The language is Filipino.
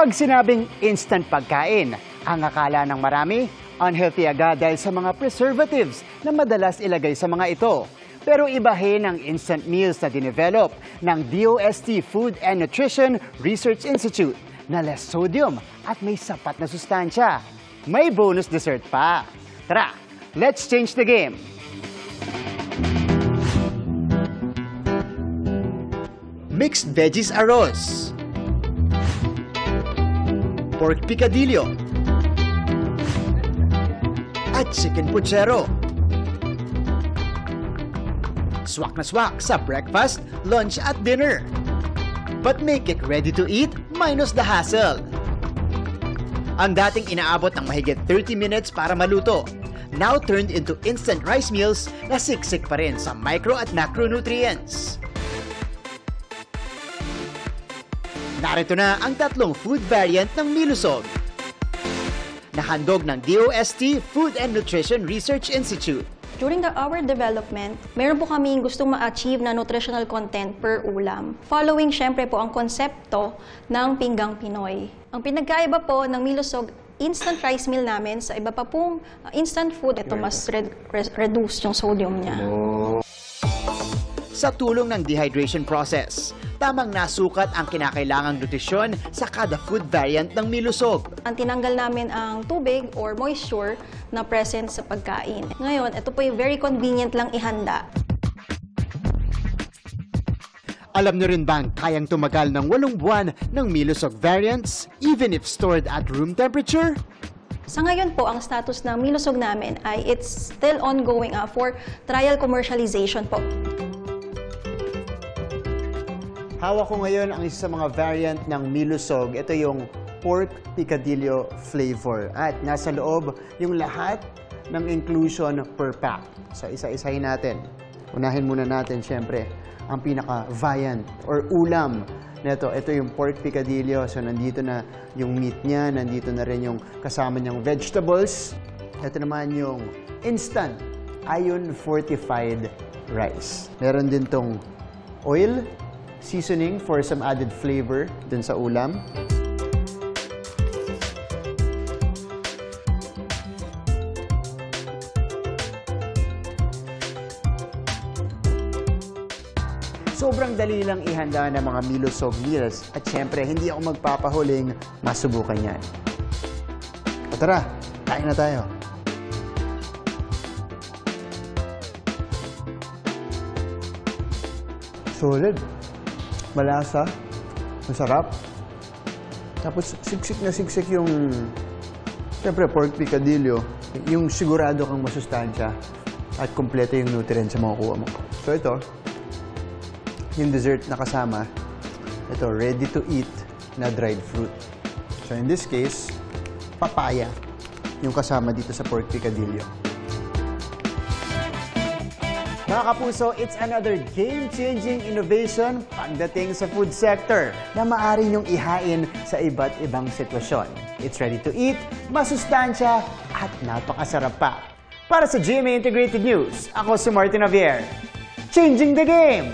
Pag sinabing instant pagkain, ang akala ng marami, unhealthy agad dahil sa mga preservatives na madalas ilagay sa mga ito. Pero ibahin ang instant meals na dinevelop ng DOST Food and Nutrition Research Institute na less sodium at may sapat na sustansya. May bonus dessert pa. Tara, let's change the game! Mixed veggies arroz, pork picadillo, at chicken puchero. Swak na swak sa breakfast, lunch at dinner. But make it ready to eat minus the hassle. Ang dating inaabot ng mahigit 30 minutes para maluto, now turned into instant rice meals na siksik pa rin sa micro at macronutrients. Narito na ang tatlong food variant ng Milusog. Nahandog ng DOST Food and Nutrition Research Institute. During our development, meron po kaming gustong ma-achieve na nutritional content per ulam. Following, syempre po, ang konsepto ng Pinggang Pinoy. Ang pinagkaiba po ng Milusog instant rice meal namin sa iba pa pong instant food, ito mas reduce yung sodium niya. Sa tulong ng dehydration process, tamang nasukat ang kinakailangang nutrisyon sa kada food variant ng Milusog. Ang tinanggal namin ang tubig or moisture na present sa pagkain. Ngayon, ito po yung very convenient lang ihanda. Alam niyo rin bang kayang tumagal ng 8 buwan ng Milusog variants even if stored at room temperature? Sa ngayon po, ang status ng Milusog namin ay it's still ongoing for trial commercialization po. Hawak ko ngayon ang isa sa mga variant ng Milusog. Ito yung pork picadillo flavor. At nasa loob yung lahat ng inclusion per pack. So isa-isahin natin. Unahin muna natin syempre ang pinaka-variant or ulam nito. Ito yung pork picadillo. So nandito na yung meat niya, nandito na rin yung kasama niyang vegetables. Ito naman yung instant iron fortified rice. Meron din tong oil, seasoning for some added flavor dun sa ulam. Sobrang dali lang ihanda ng mga Milusog meals at syempre hindi ako magpapahuling masubukan yan. O tara, kain na tayo. Solid. Malasa, masarap. Tapos siksik na siksik yung, siyempre, pork picadillo. Yung sigurado kang masustansya at kumpleto yung nutrients sa makukuha mo. So ito, yung dessert na kasama, ito, ready to eat na dried fruit. So in this case, papaya yung kasama dito sa pork picadillo. Mga kapuso, it's another game-changing innovation pagdating sa food sector na maaari niyong ihain sa iba't ibang sitwasyon. It's ready to eat, masustansya, at napakasarap pa. Para sa GMA Integrated News, ako si Martin Javier. Changing the game!